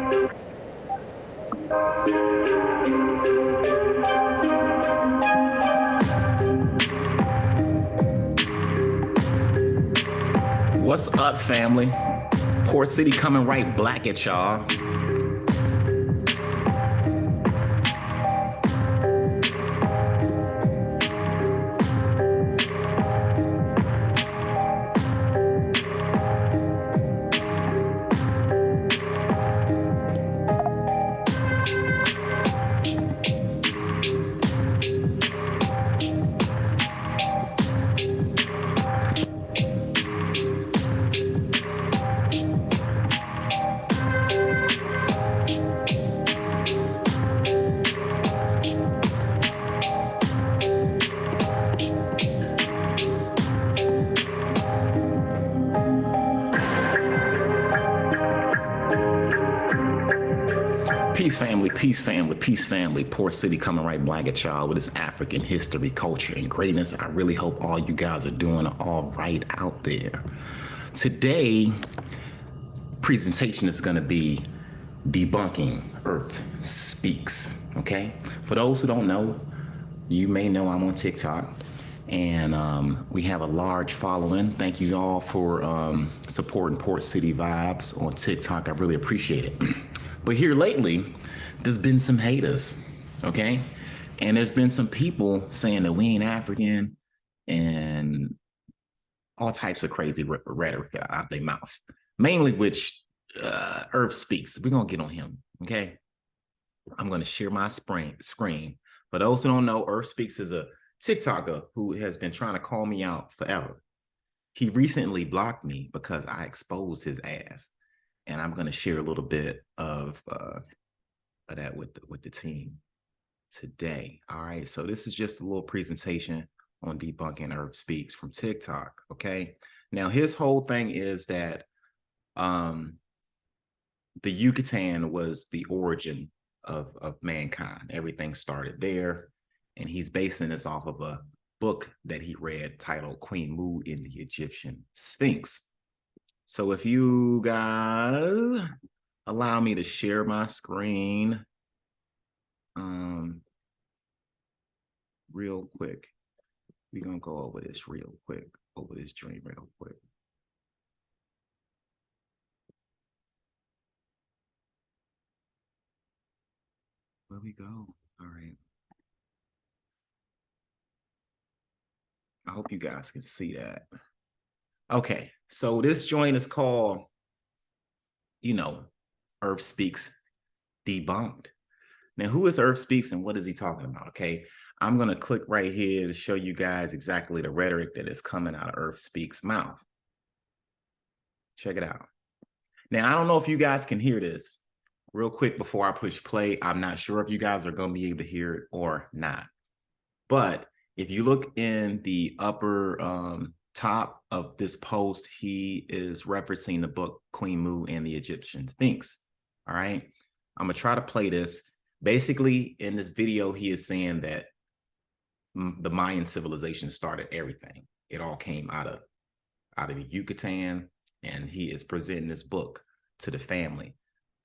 What's up, family? Port City coming right black at y'all. Peace, family, peace, family, peace, family. Port City coming right black at y'all with its African history, culture, and greatness. I really hope all you guys are doing all right out there. Today, presentation is going to be debunking Earth Speaks. Okay, for those who don't know, you may know I'm on TikTok, and we have a large following. Thank you all for supporting Port City Vibes on TikTok. I really appreciate it. But here lately, there's been some haters, okay? And there's been some people saying that we ain't African and all types of crazy rhetoric out their mouth, mainly which Earth Speaks. We're going to get on him, okay? I'm going to share my screen. For those who don't know, Earth Speaks is a TikToker who has been trying to call me out forever. He recently blocked me because I exposed his ass. And I'm going to share a little bit of that with the team today. All right. So this is just a little presentation on debunking Earth Speaks from TikTok. Okay. Now, his whole thing is that the Yucatan was the origin of mankind. Everything started there. And he's basing this off of a book that he read titled Queen Mu in the Egyptian Sphinx. So if you guys allow me to share my screen real quick, we're going to go over this real quick, over this dream real quick. Where we go? All right. I hope you guys can see that. Okay, so this joint is called, Earth Speaks Debunked. Now, who is Earth Speaks and what is he talking about? Okay, I'm going to click right here to show you guys exactly the rhetoric that is coming out of Earth Speaks' mouth. Check it out. Now, I don't know if you guys can hear this real quick before I push play. I'm not sure if you guys are going to be able to hear it or not. But if you look in the upper top of this post, he is referencing the book Queen Mu and the Egyptian Sphinx. All right. I'm going to try to play this. Basically, in this video, he is saying that the Mayan civilization started everything. It all came out of the Yucatan, and he is presenting this book to the family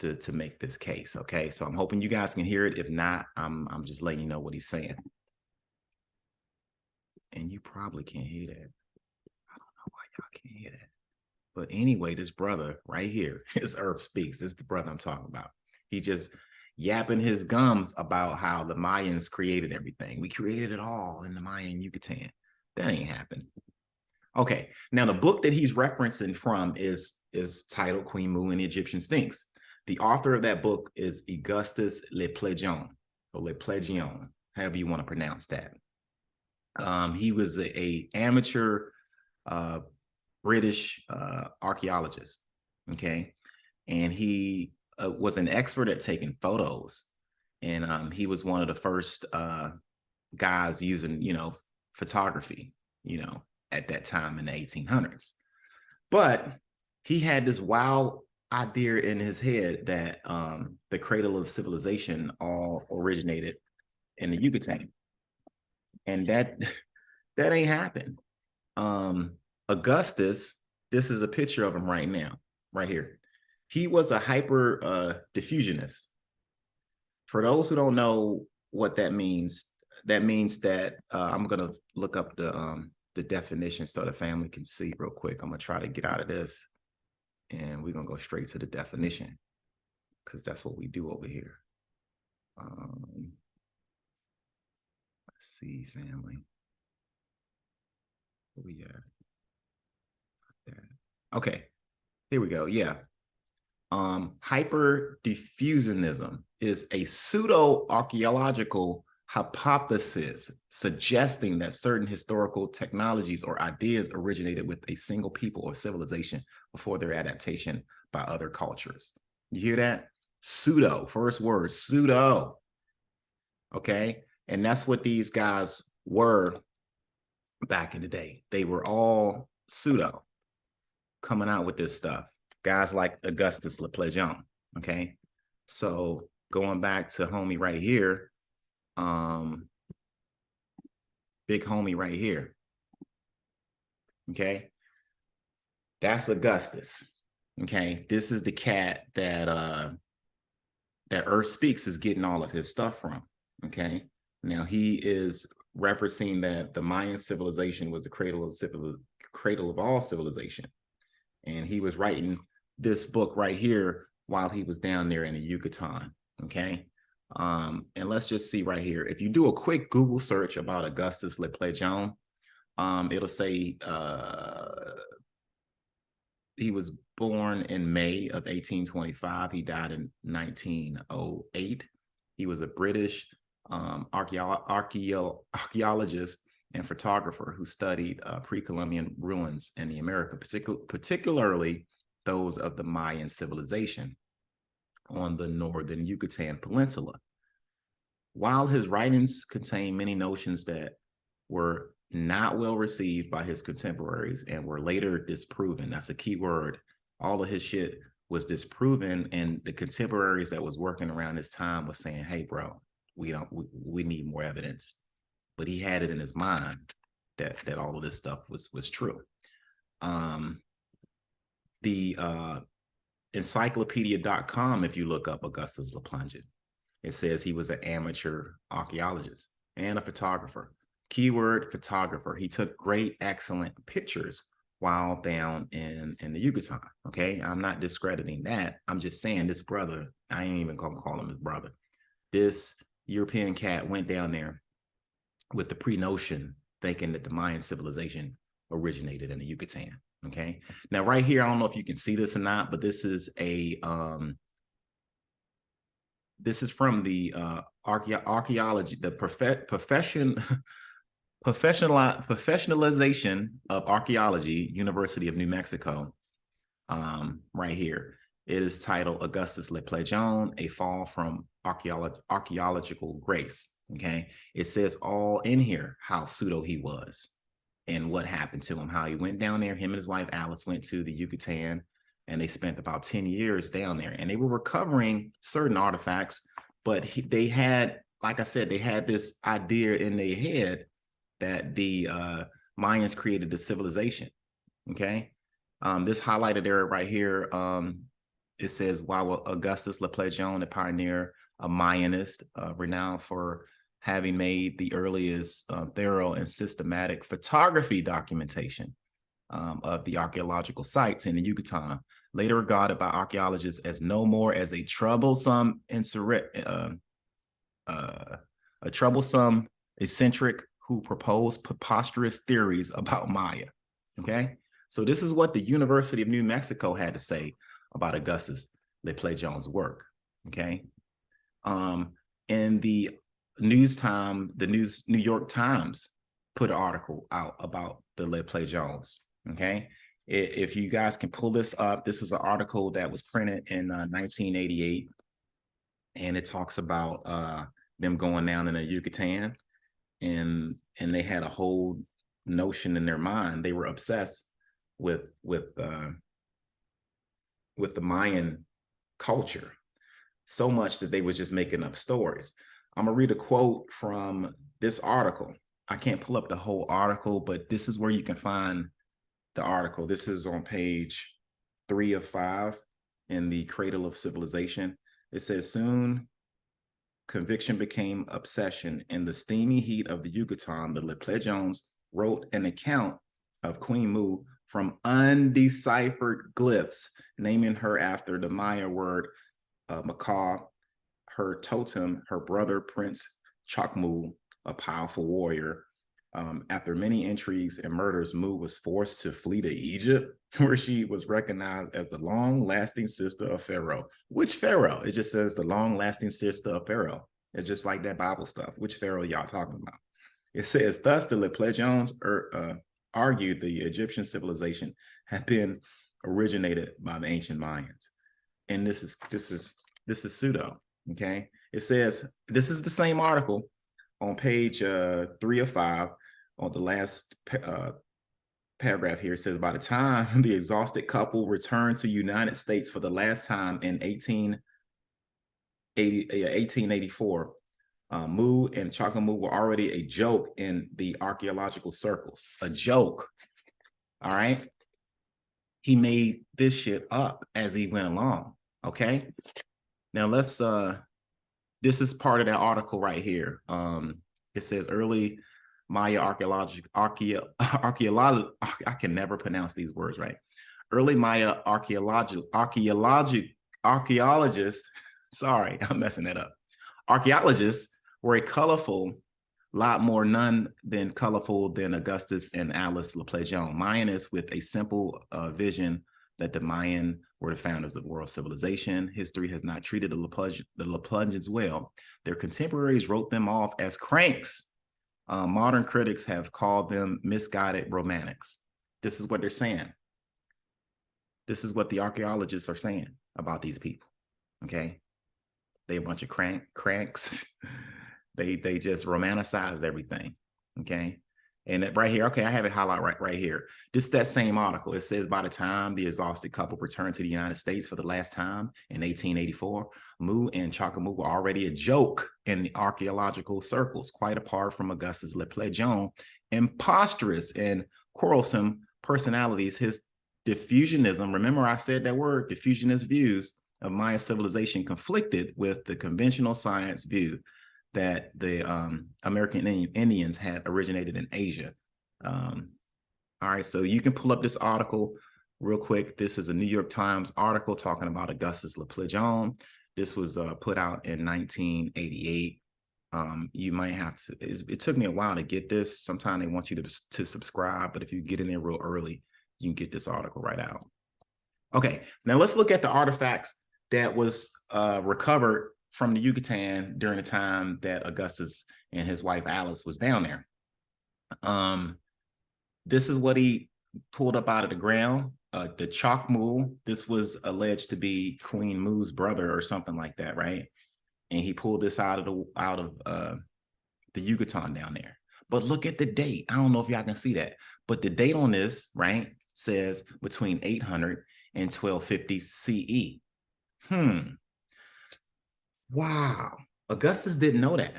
to make this case. Okay. So I'm hoping you guys can hear it. If not, I'm just letting you know what he's saying. And you probably can't hear that. I don't know why y'all can't hear that. But anyway, this brother right here, his Earth Speaks. This is the brother I'm talking about. He just yapping his gums about how the Mayans created everything. We created it all in the Mayan Yucatan. That ain't happened. Okay, now the book that he's referencing from is titled Queen Mu and the Egyptian Sphinx. The author of that book is Augustus Le Plégien, or Le Plégien, however you want to pronounce that. He was a amateur British archaeologist, okay? And he was an expert at taking photos. And he was one of the first guys using, photography, at that time in the 1800s. But he had this wild idea in his head that the cradle of civilization all originated in the Yucatan. And that ain't happened. Augustus, this is a picture of him right now, right here. He was a hyper diffusionist. For those who don't know what that means that I'm gonna look up the definition so the family can see real quick. I'm gonna try to get out of this, and we're gonna go straight to the definition because that's what we do over here. Let's see, family. Where we at? Okay, here we go. Yeah. Hyperdiffusionism is a pseudo-archaeological hypothesis suggesting that certain historical technologies or ideas originated with a single people or civilization before their adaptation by other cultures. You hear that? Pseudo, first word, pseudo. Okay. And that's what these guys were back in the day. They were all pseudo coming out with this stuff. Guys like Augustus Leplejon. Okay. So going back to homie right here, big homie right here. Okay. That's Augustus. Okay. This is the cat that Earth Speaks is getting all of his stuff from. Okay. Now he is referencing that the Mayan civilization was the cradle of all civilization. And he was writing this book right here while he was down there in the Yucatan. Okay. And let's just see right here. If you do a quick Google search about Augustus Leplejon, it'll say he was born in May of 1825. He died in 1908. He was a British archaeologist and photographer who studied pre-Columbian ruins in the America, particularly those of the Mayan civilization on the northern Yucatan Peninsula. While his writings contain many notions that were not well received by his contemporaries and were later disproven, that's a key word, all of his shit was disproven, and the contemporaries that was working around this time was saying, hey, bro, we need more evidence. But he had it in his mind that all of this stuff was true. The encyclopedia.com, if you look up Augustus Leplejon, it says he was an amateur archaeologist and a photographer. Keyword photographer. He took great, excellent pictures while down in the Yucatan. Okay, I'm not discrediting that. I'm just saying this brother, I ain't even gonna call him his brother. This European cat went down there with the pre-notion thinking that the Mayan civilization originated in the Yucatan. Okay. Now, right here, I don't know if you can see this or not, but this is a this is from the archaeology, the professionalization of archaeology, University of New Mexico. Right here, it is titled Augustus Leplejon, A Fall from Archaeological Grace. Okay, it says all in here how pseudo he was and what happened to him, how he went down there. Him and his wife Alice went to the Yucatan, and they spent about 10 years down there, and they were recovering certain artifacts. But they had, like I said, they had this idea in their head that the Mayans created the civilization. Okay, this highlighted area right here, it says, while Augustus Leplejon, a pioneer, a Mayanist, renowned for having made the earliest thorough and systematic photography documentation of the archaeological sites in the Yucatan, later regarded by archaeologists as no more as a troublesome eccentric who proposed preposterous theories about Maya. Okay, so this is what the University of New Mexico had to say about Augustus Leplejon's work. Okay, and the New York Times put an article out about the Leplejon's. Okay, if you guys can pull this up, this was an article that was printed in 1988, and it talks about them going down in the Yucatan, and they had a whole notion in their mind. They were obsessed with the Mayan culture so much that they was just making up stories. I'm gonna read a quote from this article. I can't pull up the whole article, but this is where you can find the article. This is on page 3 of 5. in the Cradle of Civilization. It says, soon conviction became obsession. In the steamy heat of the Yucatan, the Leplejones wrote an account of Queen Mu from undeciphered glyphs, naming her after the Maya word macaw, her totem, her brother, Prince Chakmu, a powerful warrior. After many intrigues and murders, Mu was forced to flee to Egypt, where she was recognized as the long-lasting sister of Pharaoh. Which Pharaoh? It just says the long-lasting sister of Pharaoh. It's just like that Bible stuff. Which Pharaoh y'all talking about? It says, thus the Leplejones argued the Egyptian civilization had been originated by the ancient Mayans. And this is pseudo. Okay. It says, this is the same article on page 3 of 5 on the last paragraph here. It says, by the time the exhausted couple returned to the United States for the last time in 1884, Mu and Chakamu were already a joke in the archaeological circles. A joke. All right. He made this shit up as he went along. Okay. Now let's this is part of that article right here. It says early Maya archaeologists, I can never pronounce these words right. Early Maya archaeologists, sorry, I'm messing that up. Archaeologists were a colorful, lot more none than colorful than Augustus and Alice Leplejon. Mayanists with a simple vision that the Mayan were the founders of world civilization. History has not treated the Leplegians well. Their contemporaries wrote them off as cranks. Modern critics have called them misguided romantics. This is what they're saying. This is what the archaeologists are saying about these people. Okay, they a bunch of cranks. they just romanticized everything. Okay. And right here, okay, I have it highlighted right here. This is that same article. It says, by the time the exhausted couple returned to the United States for the last time in 1884, Mu and Chakamu were already a joke in the archaeological circles, quite apart from Augustus Leplejon. Imposterous and quarrelsome personalities, his diffusionism, remember I said that word, diffusionist views of Maya civilization conflicted with the conventional science view that the American Indians had originated in Asia. All right, so you can pull up this article real quick. This is a New York Times article talking about Augustus Leplejon. This was put out in 1988. You might have to, it took me a while to get this. Sometimes they want you to subscribe, but if you get in there real early, you can get this article right out. Okay, now let's look at the artifacts that was recovered from the Yucatan during the time that Augustus and his wife Alice was down there. This is what he pulled up out of the ground. The Chakmu, this was alleged to be Queen Mu's brother or something like that, right? And he pulled this out of the Yucatan down there. But look at the date. I don't know if y'all can see that, but the date on this, right, says between 800 and 1250 CE. Wow. Augustus didn't know that.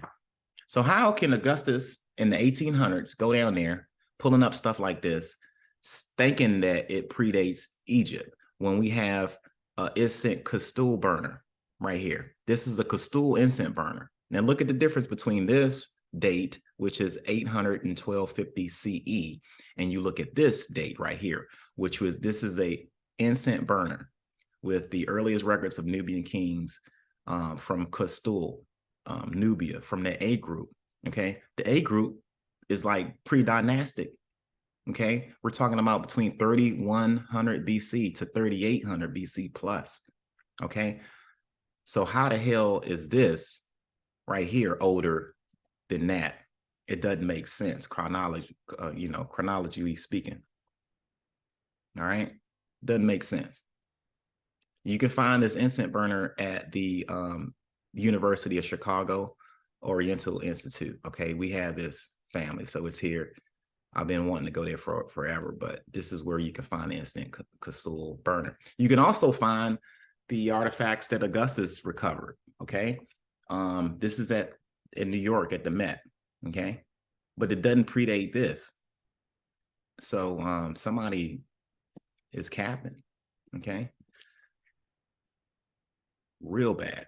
So how can Augustus in the 1800s go down there pulling up stuff like this, thinking that it predates Egypt when we have an incense castule burner right here? This is a castule incense burner. Now look at the difference between this date, which is 800 and 1250 CE, and you look at this date right here, which was, this is a incense burner with the earliest records of Nubian kings from Castule, Nubia, from the A group. Okay, the A group is like pre-dynastic. Okay, we're talking about between 3100 BC to 3800 BC plus. Okay, so how the hell is this right here older than that? It doesn't make sense, chronologically speaking. All right, doesn't make sense. You can find this incense burner at the University of Chicago Oriental Institute. Okay, we have this family, so it's here. I've been wanting to go there for forever, but this is where you can find the instant castule burner. You can also find the artifacts that Augustus recovered. Okay, this is in New York at the Met. Okay, but it doesn't predate this. So somebody is capping. Okay. real bad.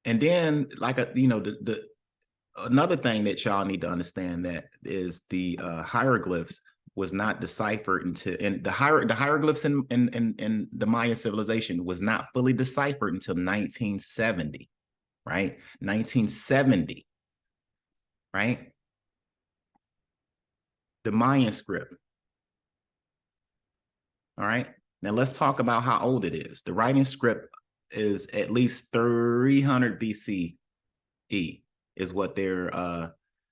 And then, like, the another thing that y'all need to understand that is the hieroglyphs was not deciphered until, and the hieroglyphs in the Mayan civilization was not fully deciphered until 1970, right? 1970, right? The Mayan script. All right. Now let's talk about how old it is. The writing script is at least 300 BCE is what they're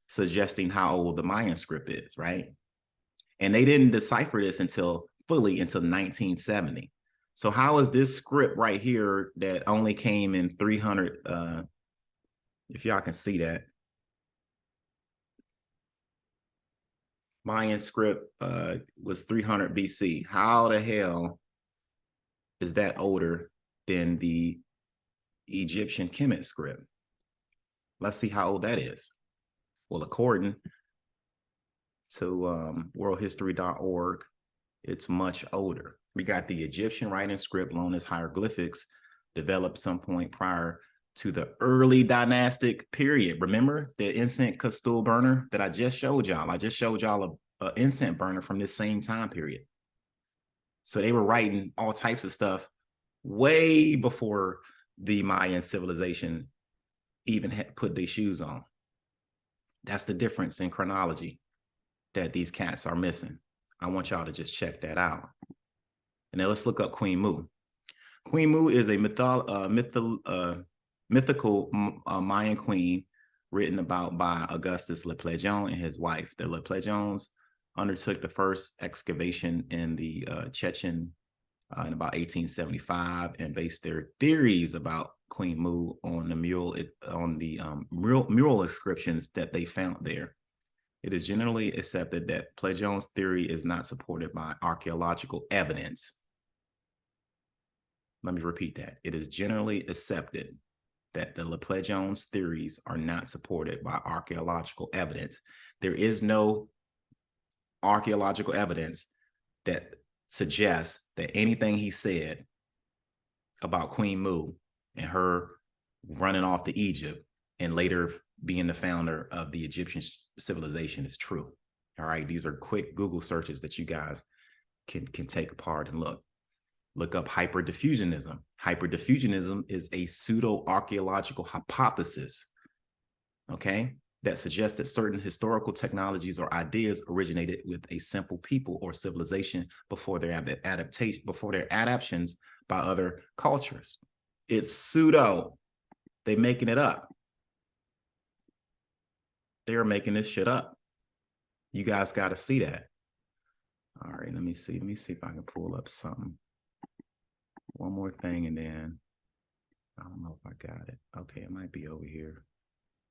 suggesting how old the Mayan script is, right? And they didn't decipher this until 1970. So how is this script right here that only came in 300, if y'all can see that, Mayan script was 300 BC. How the hell is that older than the Egyptian Kemet script? Let's see how old that is. Well, according to worldhistory.org, it's much older. We got the Egyptian writing script known as hieroglyphics, developed some point prior to the early dynastic period. Remember the incense candle burner that I just showed y'all? I just showed y'all a incense burner from this same time period. So they were writing all types of stuff way before the Mayan civilization even had put their shoes on. That's the difference in chronology that these cats are missing. I want y'all to just check that out. And now let's look up Queen Mu. Queen Mu is a mythical Mayan queen written about by Augustus Le Plongeon and his wife. The Le Plongeons undertook the first excavation in the Chechen in about 1875 and based their theories about Queen Mu on the mural inscriptions that they found there. It is generally accepted that Plongeon's theory is not supported by archaeological evidence. Let me repeat that. It is generally accepted that the Le Plongeon's theories are not supported by archaeological evidence. There is no archaeological evidence that suggests that anything he said about Queen Mu and her running off to Egypt and later being the founder of the Egyptian civilization is true. All right, these are quick Google searches that you guys can take apart and look up hyperdiffusionism. Hyperdiffusionism is a pseudo-archaeological hypothesis, okay, that suggests that certain historical technologies or ideas originated with a simple people or civilization before their adaptations by other cultures. It's pseudo. They're making it up. They're making this shit up. You guys got to see that. All right, let me see if I can pull up something. One more thing, and then I don't know if I got it. Okay, it might be over here.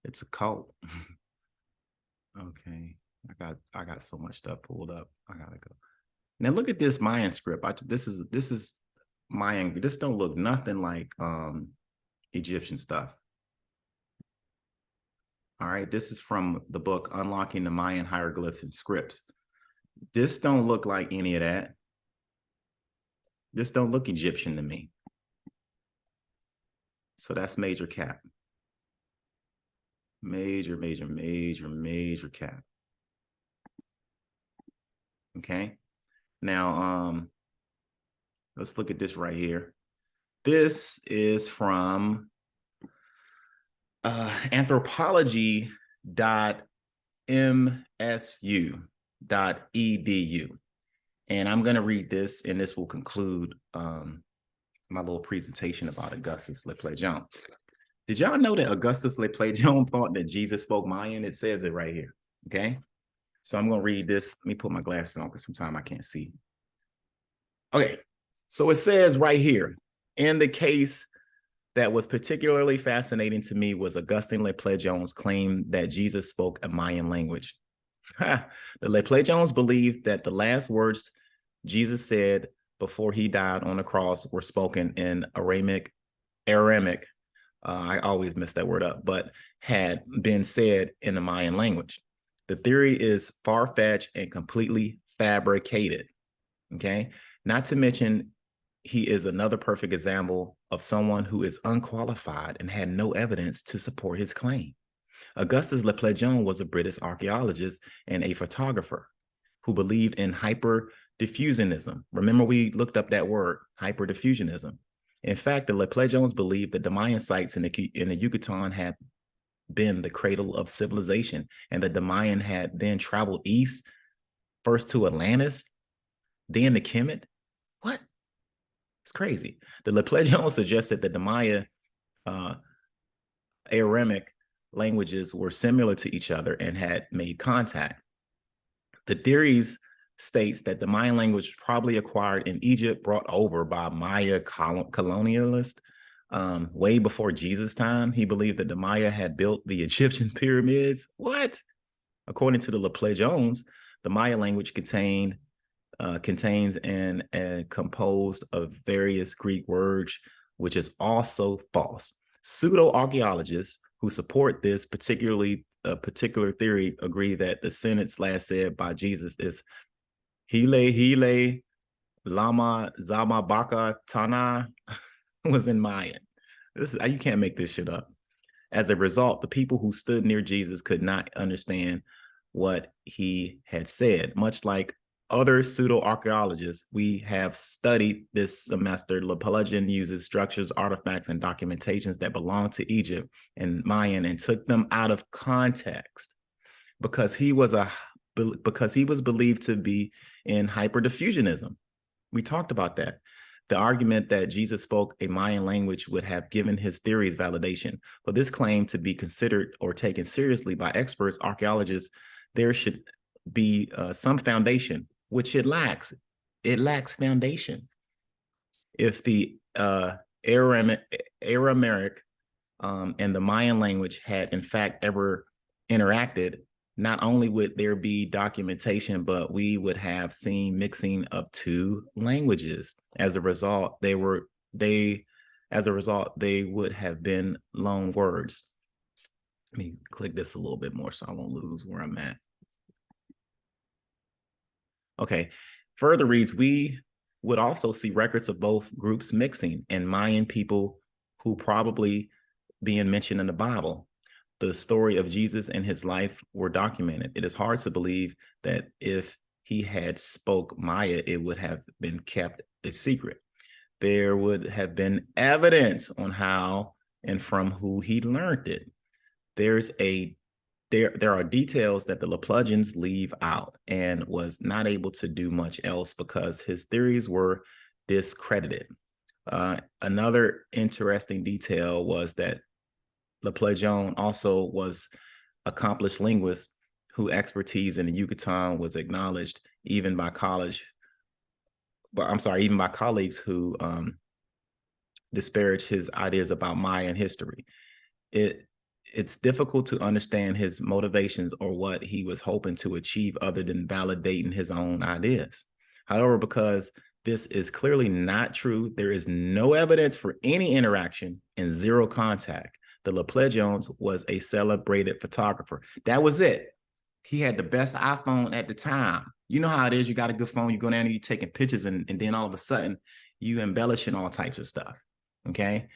It's a cult. Okay, I got so much stuff pulled up. I gotta go. Now look at this Mayan script. This is Mayan. This don't look nothing like Egyptian stuff. All right, this is from the book Unlocking the Mayan Hieroglyphs and Scripts. This don't look like any of that. This don't look Egyptian to me. So that's major cap. Major cap. Okay. Now, let's look at this right here. This is from anthropology.msu.edu. And I'm going to read this, and this will conclude my little presentation about Augustus Le Plongeon. Did y'all know that Augustus Le Plongeon thought that Jesus spoke Mayan? It says it right here, okay? So I'm going to read this. Let me put my glasses on because sometimes I can't see. Okay, so it says right here, in the case that was particularly fascinating to me was Augustin Le Plongeon's claim that Jesus spoke a Mayan language. The Le Plongeons believed that the last words Jesus said before he died on the cross were spoken in Aramaic, I always mess that word up, but had been said in the Mayan language. The theory is far-fetched and completely fabricated, okay? Not to mention he is another perfect example of someone who is unqualified and had no evidence to support his claim. Augustus Le Plongeon was a British archaeologist and a photographer who believed in hyperdiffusionism. Remember, we looked up that word, hyperdiffusionism. In fact, the Le Plongeons believed that the Mayan sites in the Yucatan had been the cradle of civilization, and that the Mayan had then traveled east, first to Atlantis, then to Kemet. What? It's crazy. The Le Plongeons suggested that the Maya Aramaic languages were similar to each other and had made contact. The theories states that the Mayan language probably acquired in Egypt, brought over by Maya colonialists way before Jesus' time. He believed that the Maya had built the Egyptian pyramids. What? According to the Le Plongeons, the Maya language contains and composed of various Greek words, which is also false. Pseudo-archaeologists who support this particular theory agree that the sentence last said by Jesus is Hele Lama Zama Baka Tana was in Mayan. You can't make this shit up. As a result, the people who stood near Jesus could not understand what he had said. Much like other pseudo-archaeologists we have studied this semester, Le Plongeon uses structures, artifacts, and documentations that belong to Egypt and Mayan and took them out of context because he was believed to be in hyperdiffusionism. We talked about that. The argument that Jesus spoke a Mayan language would have given his theories validation. For this claim to be considered or taken seriously by experts, archaeologists, there should be some foundation, which it lacks. It lacks foundation. If the Aramaic and the Mayan language had in fact ever interacted, not only would there be documentation, but we would have seen mixing of two languages. As a result, they would have been loan words. Let me click this a little bit more so I won't lose where I'm at. Okay, further reads, we would also see records of both groups mixing and Mayan people who probably being mentioned in the Bible. The story of Jesus and his life were documented. It is hard to believe that if he had spoke Maya, it would have been kept a secret. There would have been evidence on how and from who he learned it. There are details that the Le Plongeons leave out and was not able to do much else because his theories were discredited. Another interesting detail was that Le Plongeon also was accomplished linguist whose expertise in the Yucatan was acknowledged even by colleagues who disparaged his ideas about Mayan history. It's difficult to understand his motivations or what he was hoping to achieve other than validating his own ideas. However, because this is clearly not true, there is no evidence for any interaction and zero contact. The Le Plongeons was a celebrated photographer. That was it. He had the best iPhone at the time. You know how it is. You got a good phone. You go down and you're taking pictures, and then all of a sudden you embellishing all types of stuff. Okay.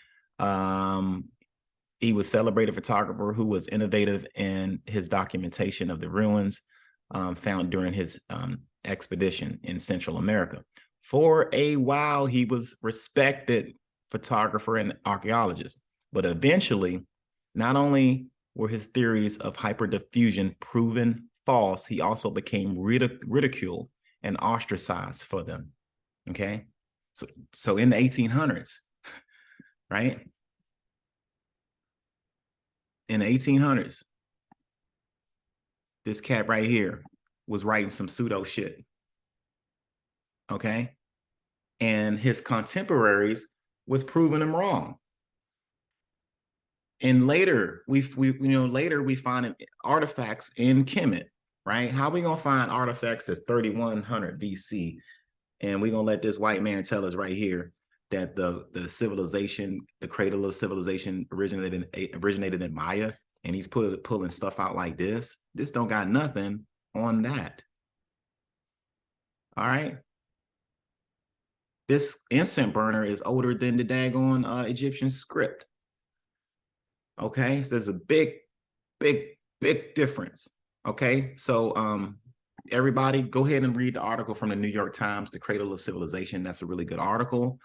He was a celebrated photographer who was innovative in his documentation of the ruins found during his expedition in Central America. For a while, he was respected photographer and archaeologist, but eventually, not only were his theories of hyperdiffusion proven false, he also became ridiculed and ostracized for them. Okay, so in the 1800s, right? In the 1800s, this cat right here was writing some pseudo shit. Okay. And his contemporaries was proving him wrong. And later, we find artifacts in Kemet, right? How are we gonna find artifacts that's 3100 BC? And we're gonna let this white man tell us right here that the civilization, the cradle of civilization originated in Maya, and he's pulling stuff out like this. This don't got nothing on that. All right. This incense burner is older than the daggone Egyptian script. Okay, so there's a big, big difference. Okay, so everybody go ahead and read the article from the New York Times, The Cradle of Civilization. That's a really good article.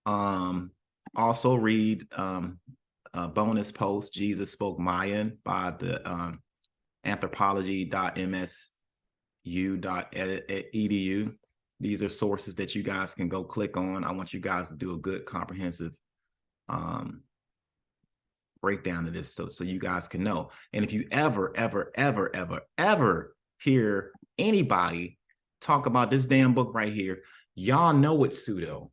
Also read a bonus post, Jesus Spoke Mayan, by the anthropology.msu.edu. These are sources that you guys can go click on. I want you guys to do a good comprehensive breakdown of this so you guys can know. And if you ever hear anybody talk about this damn book right here, y'all know it's pseudo.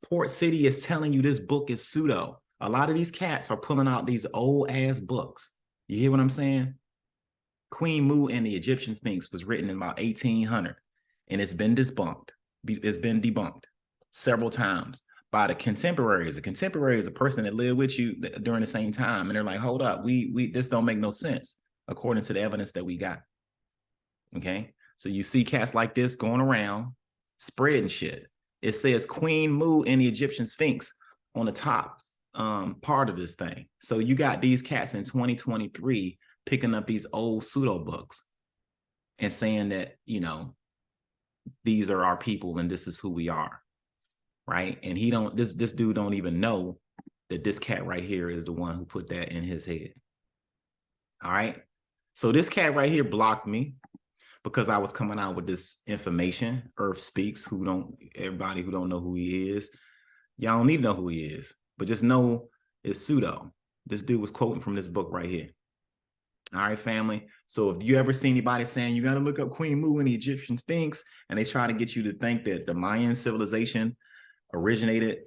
Port City is telling you this book is pseudo. A lot of these cats are pulling out these old ass books. You hear what I'm saying? Queen Mu and the Egyptian Sphinx was written in about 1800, and it's been debunked. It's been debunked several times by the contemporaries. The contemporary is a person that lived with you during the same time, and they're like, "Hold up, we this don't make no sense according to the evidence that we got." Okay, so you see cats like this going around spreading shit. It says Queen Mu and the Egyptian Sphinx on the top part of this thing. So you got these cats in 2023 picking up these old pseudo books and saying that, you know, these are our people and this is who we are, right? And this dude don't even know that this cat right here is the one who put that in his head. All right, so this cat right here blocked me because I was coming out with this information. Earth Speaks, everybody who don't know who he is, y'all don't need to know who he is, but just know it's pseudo. This dude was quoting from this book right here. All right, family. So if you ever see anybody saying you got to look up Queen Mu and the Egyptian Sphinx, and they try to get you to think that the Mayan civilization originated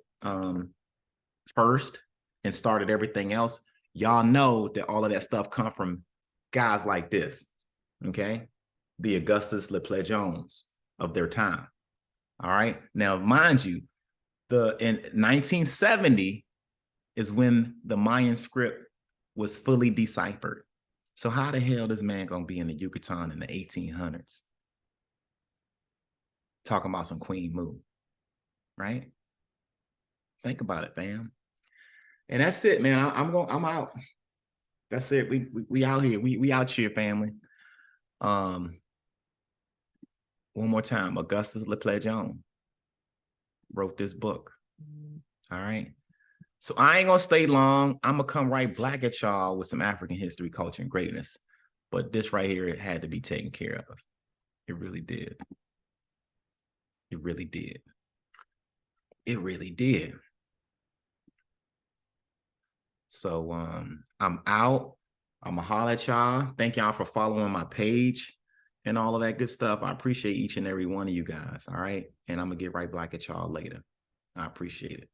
first and started everything else, y'all know that all of that stuff come from guys like this, okay? The Augustus Leplejones of their time. All right. Now, mind you, in 1970 is when the Mayan script was fully deciphered. So how the hell this man gonna be in the Yucatan in the 1800s talking about some Queen Mu, right? Think about it, fam. And that's it, man. I'm out. That's it. We out here. We out here, family. One more time, Augustus Leplejon wrote this book. All right. So I ain't gonna stay long. I'm gonna come right back at y'all with some African history, culture, and greatness. But this right here, it had to be taken care of. It really did. It really did. It really did. So I'm out. I'm gonna holler at y'all. Thank y'all for following my page and all of that good stuff. I appreciate each and every one of you guys. All right. And I'm gonna get right back at y'all later. I appreciate it.